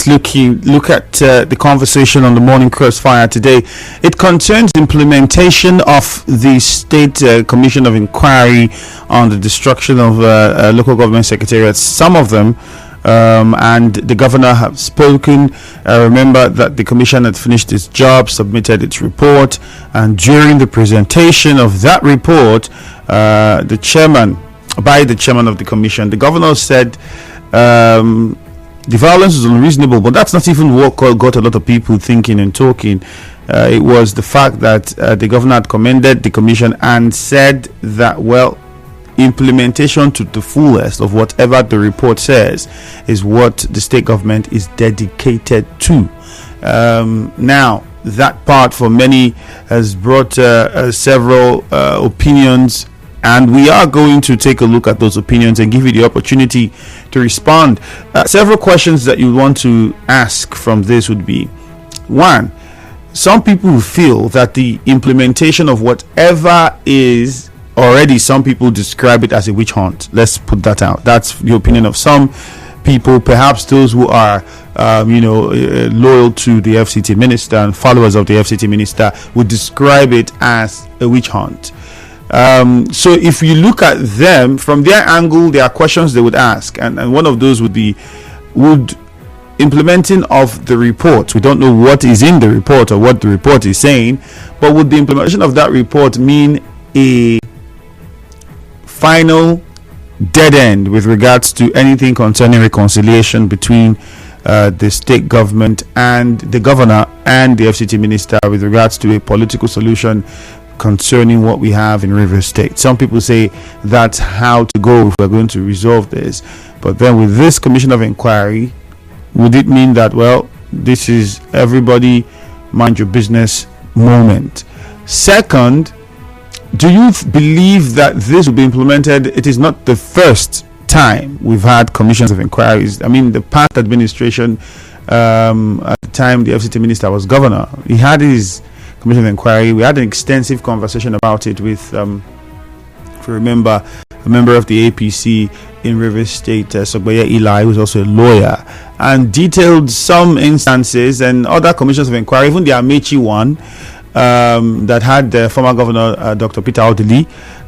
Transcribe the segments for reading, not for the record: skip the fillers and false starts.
look at the conversation on the Morning Crossfire today. It concerns implementation of the State Commission of Inquiry on the destruction of local government secretariats. Some of them, and the governor have spoken. Remember that the commission had finished its job, submitted its report, and during the presentation of that report, the chairman of the commission, the governor said the violence was unreasonable, but that's not even what got a lot of people thinking and talking. It was the fact that the governor had commended the commission and said that, well, implementation to the fullest of whatever the report says is what the state government is dedicated to. Now, that part for many has brought several opinions, and we are going to take a look at those opinions and give you the opportunity to respond. Several questions that you want to ask from this would be: one, some people feel that the implementation of whatever is already, some people describe it as a witch hunt. Let's put that out. That's the opinion of some people, perhaps those who are loyal to the FCT minister and followers of the FCT minister would describe it as a witch hunt. So if you look at them from their angle, there are questions they would ask, and one of those would be, would implementing of the report, we don't know what is in the report or what the report is saying, but would the implementation of that report mean a final dead end with regards to anything concerning reconciliation between the state government and the governor and the FCT minister with regards to a political solution concerning what we have in Rivers State? Some people say that's how to go if we're going to resolve this. But then with this commission of inquiry, would it mean that, well, this is everybody mind your business moment? Second, do you believe that this will be implemented? It is not the first time we've had commissions of inquiries. I mean, the past administration, at the time the FCT minister was governor, he had his commission of inquiry. We had an extensive conversation about it with, if you remember, a member of the APC in Rivers State, Sogboya Eli, who was also a lawyer, and detailed some instances and other commissions of inquiry, even the Amechi one, that had former governor Dr. Peter Odili,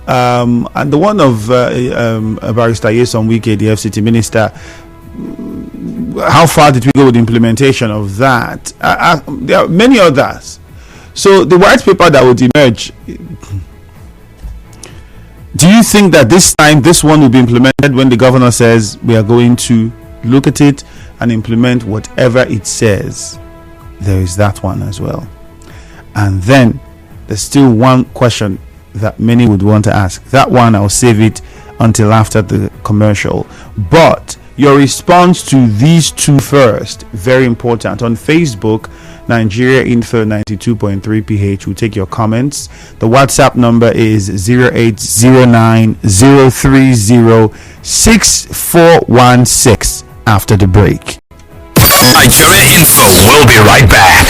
and the one of Barrister Yeson Wike, the FCT minister. How far did we go with the implementation of that? There are many others. So the white paper that would emerge, do you think that this time this one will be implemented when the governor says we are going to look at it and implement whatever it says? There is that one as well. And then there's still one question that many would want to ask. That one I'll save it until after the commercial. But your response to these two first, very important. On Facebook, Nigeria Info 92.3 PH will take your comments. The WhatsApp number is 0809-030-6416 after the break. Nigeria Info will be right back.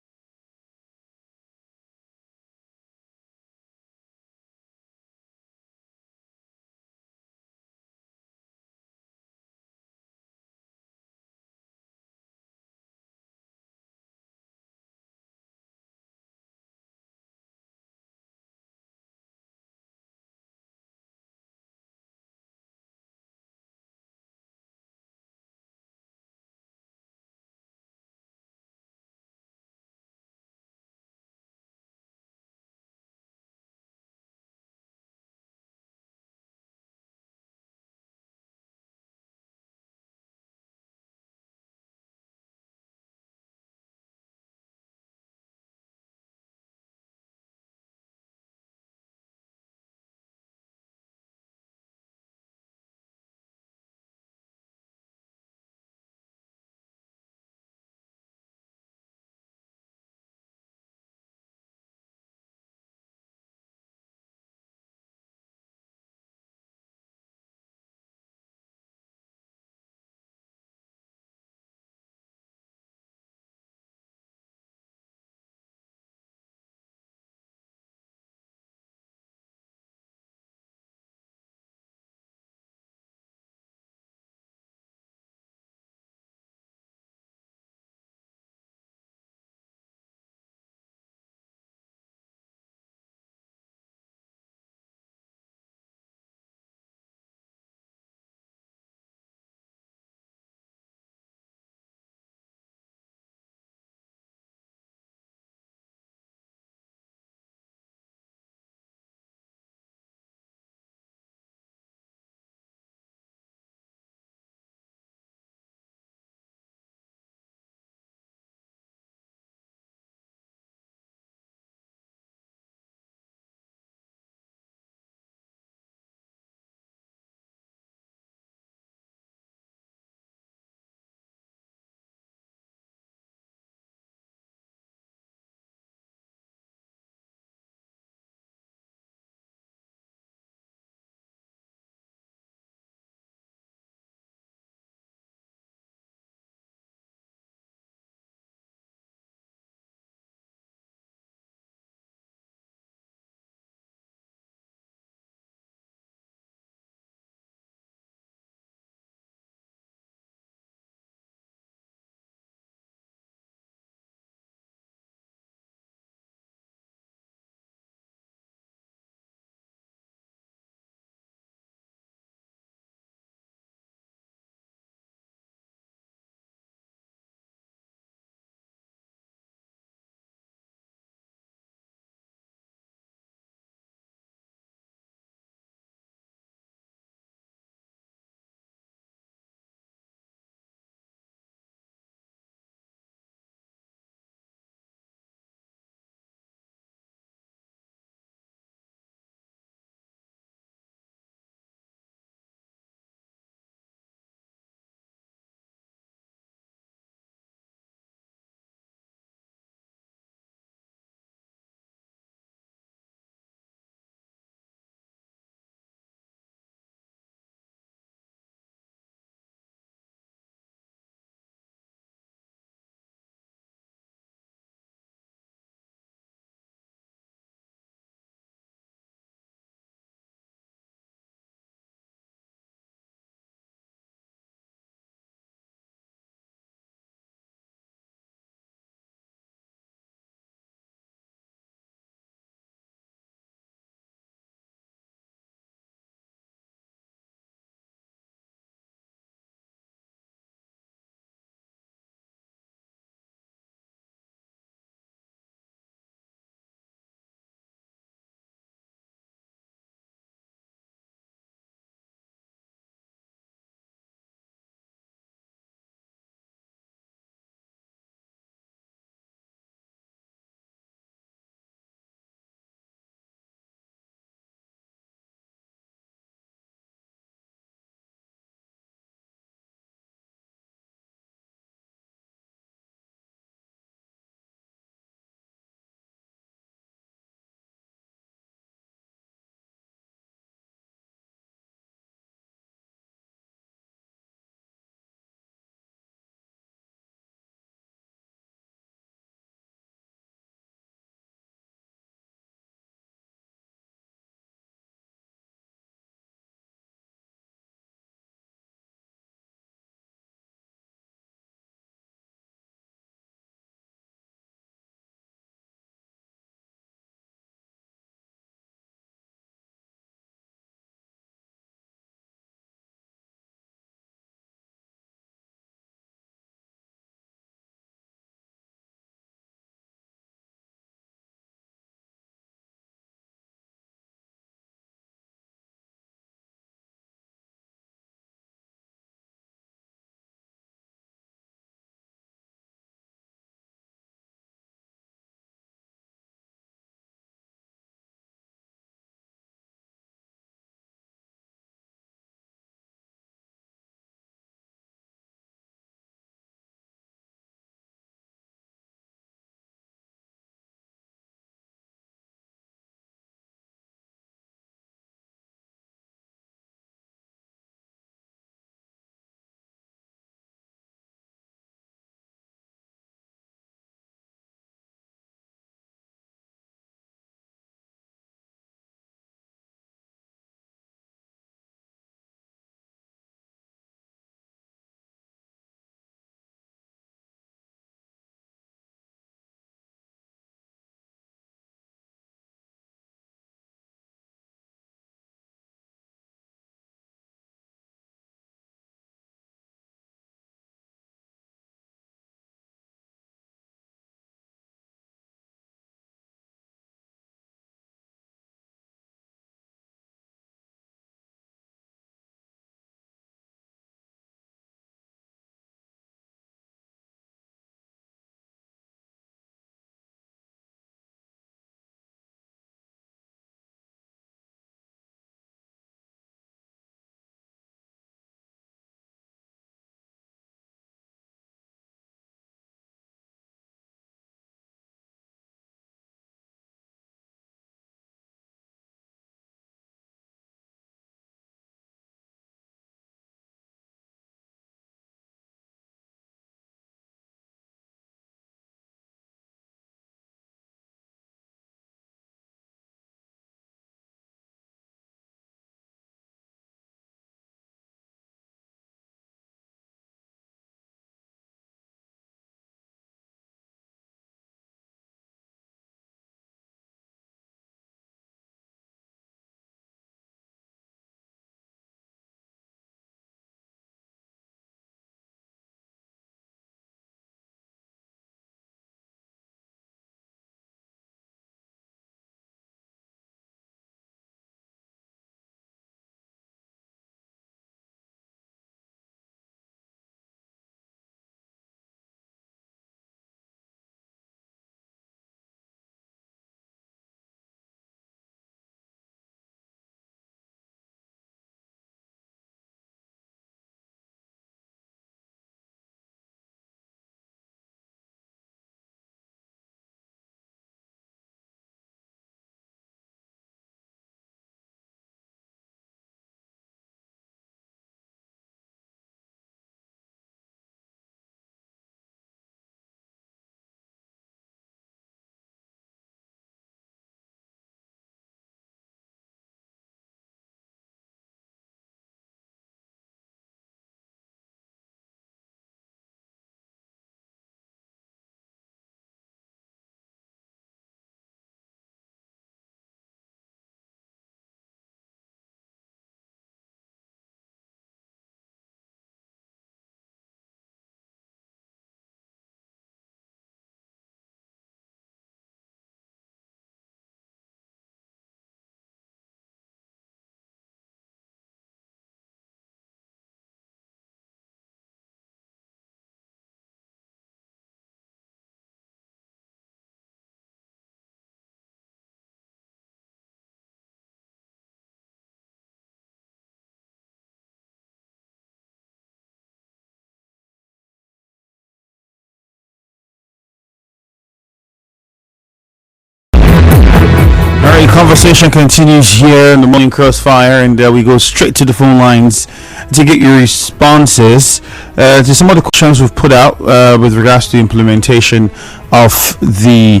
conversation continues here in the morning crossfire, and we go straight to the phone lines to get your responses to some of the questions we've put out with regards to the implementation of the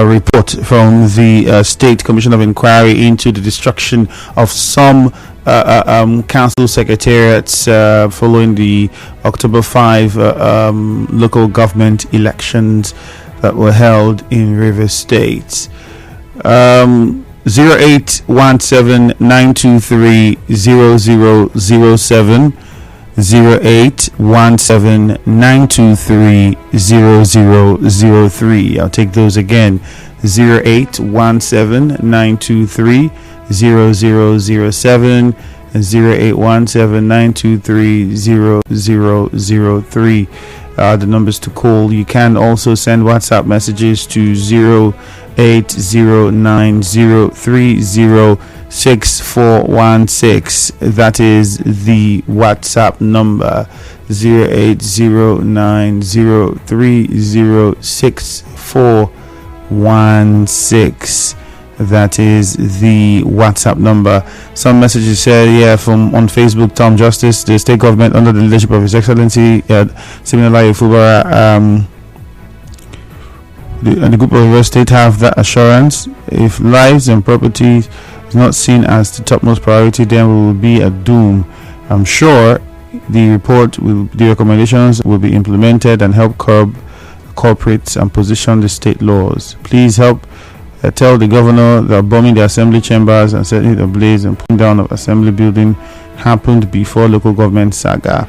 report from the State Commission of Inquiry into the destruction of some council secretariats following the October 5 local government elections that were held in Rivers State. 0817-923-0007, 0817-923-0003. I'll take those again. 0817-923-0007 and 0817-923-0003 are the numbers to call. You can also send WhatsApp messages to 0809030616. That is the WhatsApp number, 0809030616. That is the WhatsApp number. Some messages said, from on Facebook, Tom Justice, the state government under the leadership of His Excellency Siminalayi Fubara, and the group of Rivers State have that assurance. If lives and property is not seen as the topmost priority, then we will be a doom. I'm sure the recommendations will be implemented and help curb corporates and position the state laws. Please help tell the governor that bombing the assembly chambers and setting it ablaze and putting down of assembly building happened before local government saga.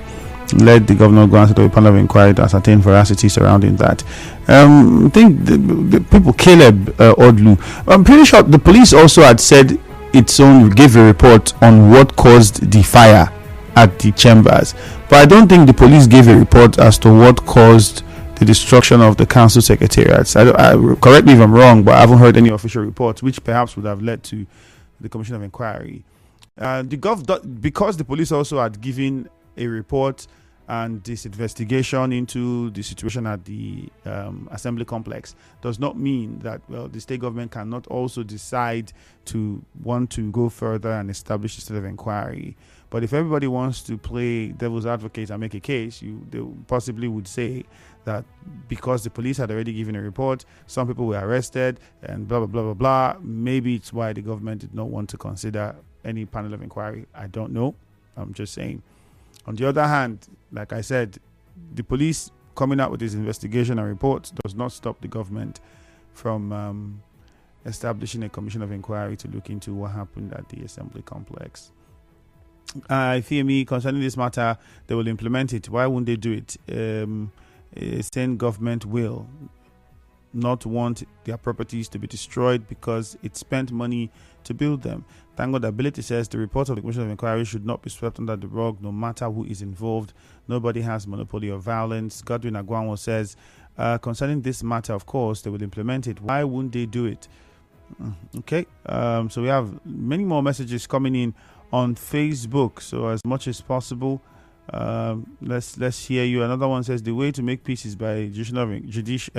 Let the governor go and set up a panel of inquiry to ascertain veracity surrounding that. I think the people, Caleb Odlu, I'm pretty sure the police also had said gave a report on what caused the fire at the chambers, but I don't think the police gave a report as to what caused the destruction of the council secretariats. Correct me if I'm wrong, but I haven't heard any official reports, which perhaps would have led to the Commission of Inquiry. Because the police also had given a report and this investigation into the situation at the assembly complex, does not mean that the state government cannot also decide to want to go further and establish a state of inquiry. But if everybody wants to play devil's advocate and make a case, they possibly would say that because the police had already given a report, some people were arrested and blah, blah, blah, blah, blah. Maybe it's why the government did not want to consider any panel of inquiry. I don't know. I'm just saying. On the other hand, like I said, the police coming out with this investigation and report does not stop the government from establishing a commission of inquiry to look into what happened at the assembly complex. Femi, concerning this matter, they will implement it. Why won't they do it? A sane government will not want their properties to be destroyed because it spent money to build them. Thank God Ability says the report of the Commission of Inquiry should not be swept under the rug no matter who is involved. Nobody has monopoly of violence. Godwin Agwanwo says concerning this matter, of course, they will implement it. Why wouldn't they do it? Okay, so we have many more messages coming in on Facebook. So as much as possible, let's hear you. Another one says the way to make peace is by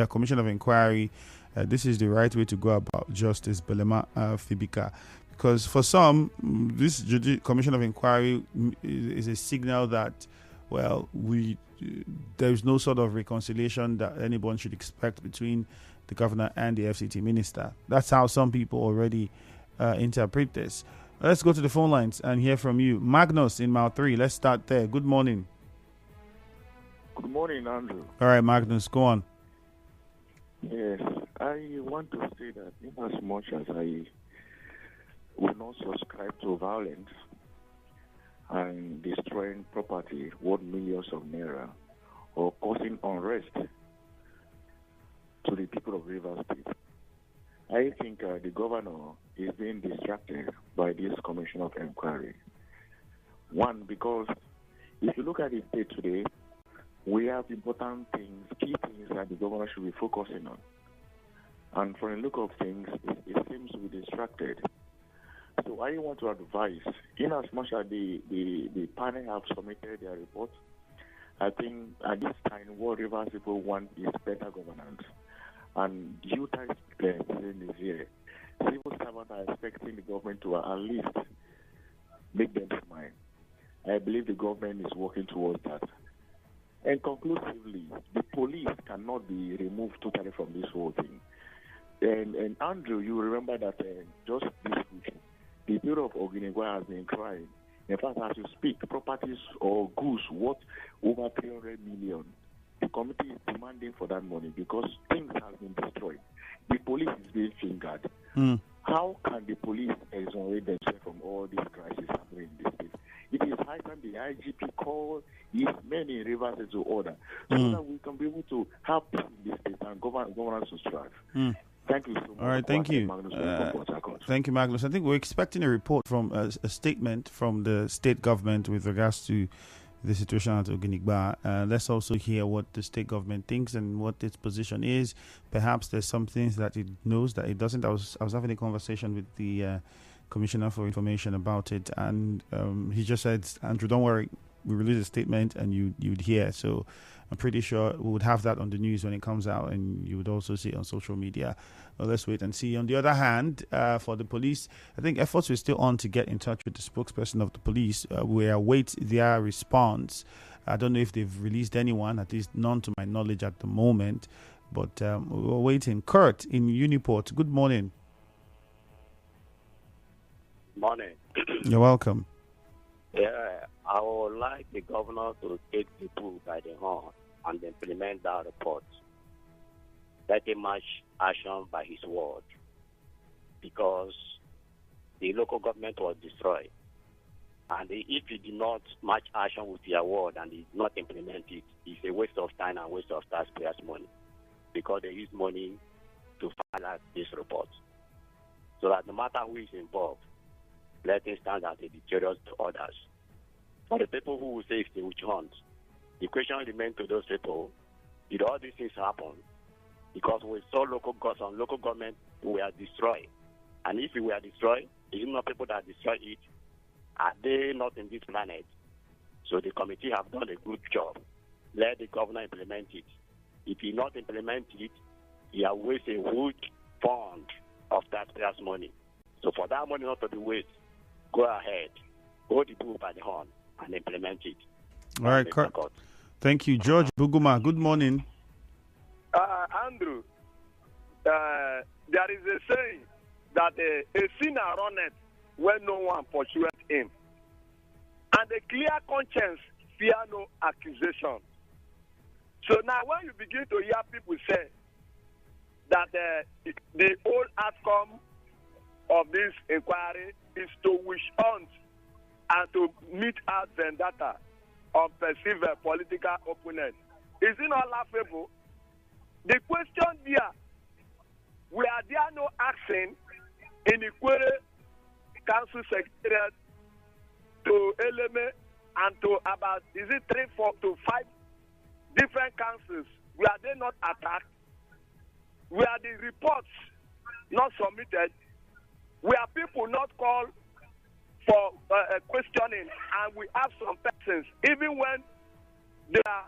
commission of inquiry. This is the right way to go about justice. Belema Fibika, because for some, this commission of inquiry is a signal that there is no sort of reconciliation that anyone should expect between the governor and the FCT minister. That's how some people already interpret this. Let's go to the phone lines and hear from you. Magnus in Mile 3. Let's start there. Good morning. Good morning, Andrew. All right, Magnus, go on. Yes, I want to say that in as much as I will not subscribe to violence and destroying property worth millions of naira or causing unrest to the people of Rivers State, I think the governor is being distracted by this commission of inquiry. One, because if you look at the state today, we have important things, key things that the governor should be focusing on. And from the look of things, it seems to be distracted. So I want to advise, in as much as the panel have submitted their report, I think at this time what Rivers people want is better governance. And due time is here. civil servants are expecting the government to at least make them smile. I believe the government is working towards that. And conclusively, the police cannot be removed totally from this whole thing. And Andrew, you remember that just this week, the Bureau of Oginigwa has been crying. In fact, as you speak, properties or goods worth over 300 million. The committee is demanding for that money because things have been destroyed. The police is being fingered. How can the police exonerate themselves from all these crises happening in the state? It is high time the IGP call his men in Rivers into order so that we can be able to have peace in this state and governance to strive. Thank you so much. All right, thank you. Thank you, Magnus. I think we're expecting a report from a statement from the state government with regards to the situation at Oginigba. Let's also hear what the state government thinks and what its position is. Perhaps there's some things that it knows that it doesn't. I was having a conversation with the Commissioner for Information about it, and he just said, Andrew, don't worry, we release a statement and you'd hear. So I'm pretty sure we would have that on the news when it comes out, and you would also see it on social media. Well, let's wait and see. On the other hand, for the police, I think efforts are still on to get in touch with the spokesperson of the police. We await their response. I don't know if they've released anyone, at least none to my knowledge at the moment, but we're waiting. Kurt in Uniport, good morning. Morning. You're welcome. Yeah, I would like the governor to take the bull by the horn and implement that report. Let him match action by his word, because the local government was destroyed. And if he did not match action with their word and he did not implement it, it's a waste of time and waste of taxpayers' money, because they use money to finalize this report. So that no matter who is involved, let him stand as a deterrent to others. For the people who will say if they witch hunt, the question remains to those people, did all these things happen? Because we saw local government were destroyed. And if we were destroyed, is it not people that destroy it? Are they not in this planet? So the committee have done a good job. Let the governor implement it. If he not implement it, he has wasted a huge fund of taxpayers' money. So for that money not to be wasted, go ahead, hold the bull by the horn and implement it. All right, Kurt. Thank you. George Buguma, good morning. Andrew, there is a saying that a sinner runneth when no one pursueth him, and a clear conscience fear no accusation. So now when you begin to hear people say that the whole outcome of this inquiry is to wish hunt and to mete out vendetta on perceived political opponents, is it not laughable? The question there, were there no action in the Query Council Secretariat to Eleme and to about, is it 3, 4 to 5 different councils? Were they not attacked? Were the reports not submitted? Were people not called for questioning? And we have some persons, even when their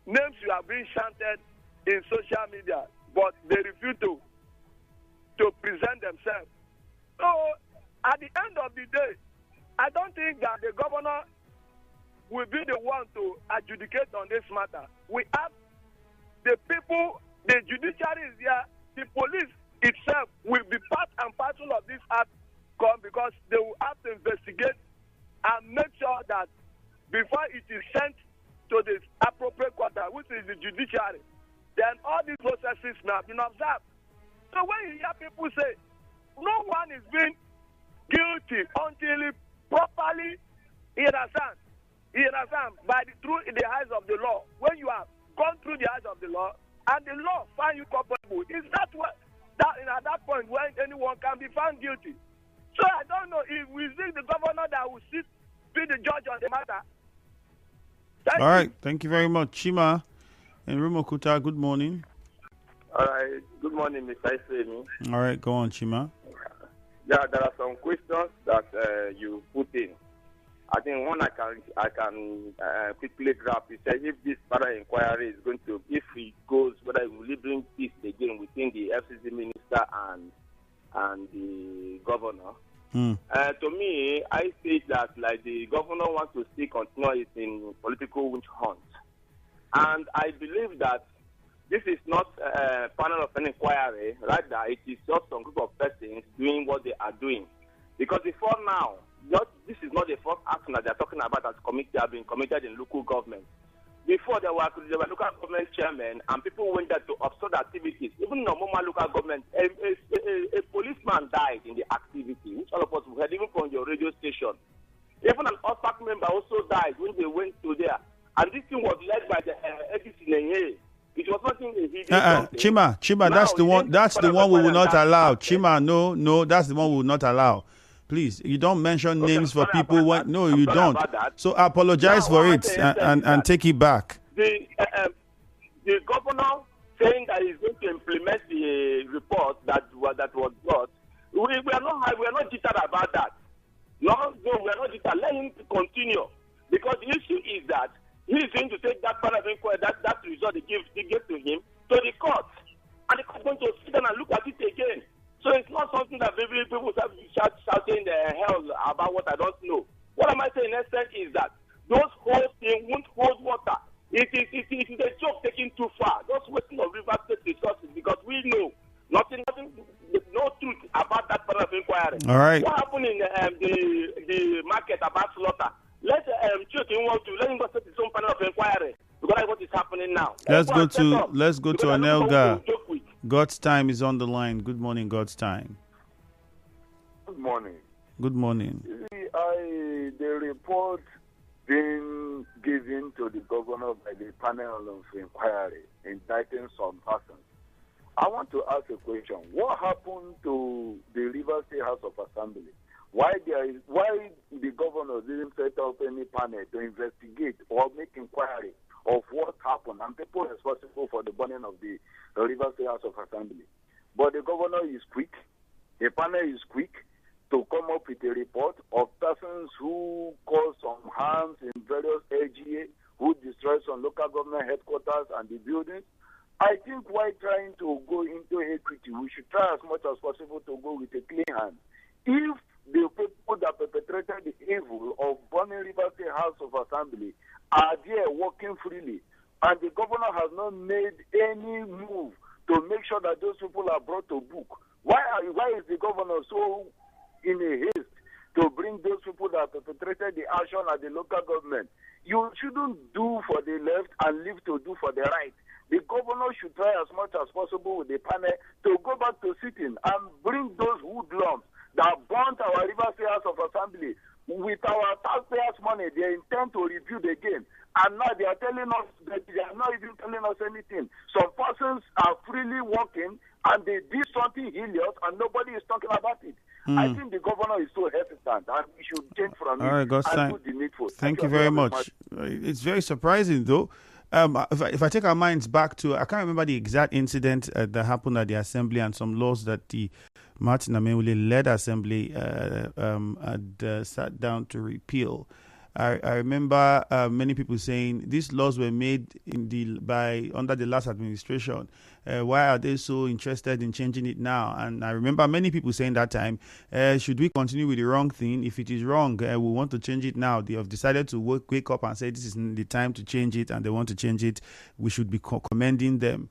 names were being chanted in social media, but they refuse to present themselves. So at the end of the day, I don't think that the governor will be the one to adjudicate on this matter. We have the people, the judiciary is here, the police itself will be part and parcel of this outcome, because they will have to investigate and make sure that before it is sent to the appropriate quarter, which is the judiciary, then all these processes may have been observed. So when you hear people say no one is being guilty until he properly understand by through the eyes of the law, when you have gone through the eyes of the law and the law find you culpable, is that what that at that point when anyone can be found guilty? So I don't know if we see the governor that will be the judge on the matter. All right, thank you very much. Chima and Rumokuta, good morning. All right, good morning, Mr. Isemi. All right, go on, Chima. Yeah, there are some questions that you put in. I think one I can quickly grab is if this further inquiry is going to, if it goes, whether it will bring peace again within the FCC minister and and the governor. Mm. To me, I see that like the governor wants to still continue in political witch hunt. And I believe that this is not a panel of an inquiry, rather it is just some group of persons doing what they are doing. Because before now, this is not the first action that they are talking about as committee have been committed in local government. Before there were local government chairmen and people went there to obstruct activities. Even in a normal local government, a policeman died in the activity, which all of us heard even from your radio station. Even an OSPAC member also died when they went to there. And this thing was led by the APC. It was nothing Chima, that's the one. That's the one we will not allow. Chima, no, that's the one we will not allow. Please, you don't mention names for people. No, you don't. So apologize for it and take it back. The governor saying that he's going to implement the report that was brought. We are not jittered about that. No, we are not jittered. Let him continue, because the issue is that he is going to take that part of inquiry, that result they give to him to the court, and the court is going to sit down and look at it again. So it's not something that people start shouting hell about what I don't know. What am I saying in essence is that those whole things won't hold water. It is a joke taken too far. Just wasting of River State resources, because we know nothing, no truth about that part of inquiry. All right. What happened in the market about slaughter? Let him go set his own panel of inquiry, because that's what is happening now. Let's go to Anelga. God's time is on the line. Good morning, God's time. Good morning. Good morning. The report being given to the governor by the panel of inquiry indicting some persons. I want to ask a question. What happened to the River State House of Assembly? Why the governor didn't set up any panel to investigate or make inquiry of what happened and people responsible for the burning of the River State House of Assembly? But the governor is quick, the panel is quick to come up with a report of persons who caused some harms in various LGA, who destroyed some local government headquarters and the buildings. I think while trying to go into equity, we should try as much as possible to go with a clean hand. If the people that perpetrated the evil of burning River State House of Assembly are there working freely, and the governor has not made any move to make sure that those people are brought to book, why is the governor so in a haste to bring those people that perpetrated the action at the local government? You shouldn't do for the left and leave to do for the right. The governor should try as much as possible with the panel to go back to sitting and bring those hoodlums that burnt our River State House of Assembly with our taxpayers' money. They intend to review the game. And now they are telling us that they are not even telling us anything. Some persons are freely walking and they did something heinous and nobody is talking about it. I think the governor is so hesitant and we should change from it and do the needful. Thank you very much. It's very surprising though. If I take our minds back to, I can't remember the exact incident that happened at the assembly and some laws that the Martin Amewule-led assembly had sat down to repeal. I remember many people saying these laws were made under the last administration. Why are they so interested in changing it now? And I remember many people saying that time, should we continue with the wrong thing? If it is wrong, we want to change it now. They have decided to wake up and say this is the time to change it, and they want to change it. We should be commending them.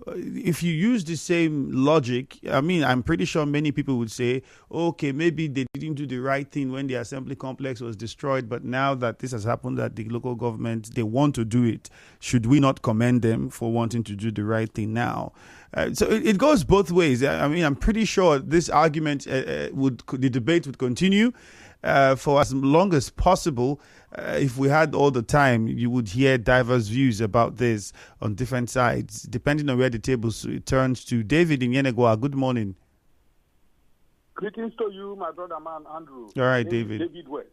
If you use the same logic, I mean, I'm pretty sure many people would say, okay, maybe they didn't do the right thing when the assembly complex was destroyed, but now that this has happened at the local government, they want to do it. Should we not commend them for wanting to do the right thing now? So it goes both ways. I mean, I'm pretty sure this argument the debate would continue for as long as possible. If we had all the time, you would hear diverse views about this on different sides, depending on where the table turns to. David in Yenegua, good morning. Greetings to you, my brother man, Andrew. All right, David. David West.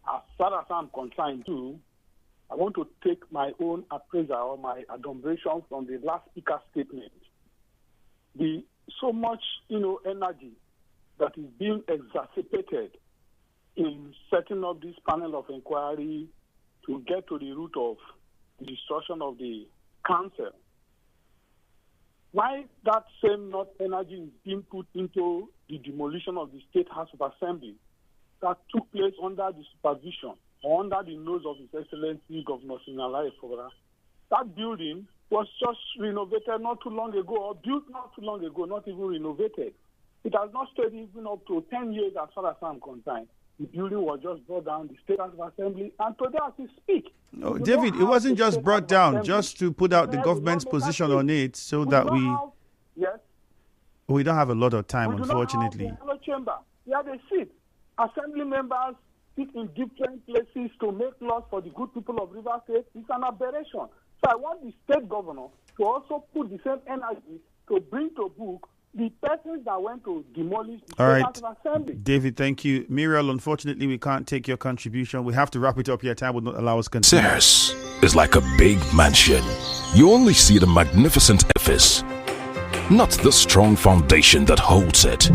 As far as I'm concerned too, I want to take my own appraisal or my adumbration from the last speaker's statement. The so much, energy that is being exacerbated in setting up this panel of inquiry to get to the root of the destruction of the council. why that same North Energy is being put into the demolition of the State House of Assembly that took place under the supervision or under the nose of His Excellency Governor Signala Efora. That building was just renovated not too long ago, or built not too long ago, not even renovated. It has not stayed even up to 10 years as far as I'm concerned. The building was just brought down, the State House of Assembly, and today as we speak. No, David, it wasn't just brought down, just to put out the government's position on it so that we don't have a lot of time, unfortunately. We chamber. We have a seat. Assembly members sit in different places to make laws for the good people of River State. It's an aberration. So I want the state governor to also put the same energy to bring to book the persons that went to demolish the State House of Assembly. David, thank you. Muriel, unfortunately, we can't take your contribution. We have to wrap it up here. Time would not allow us to continue. Sears is like a big mansion. You only see the magnificent edifice, not the strong foundation that holds it.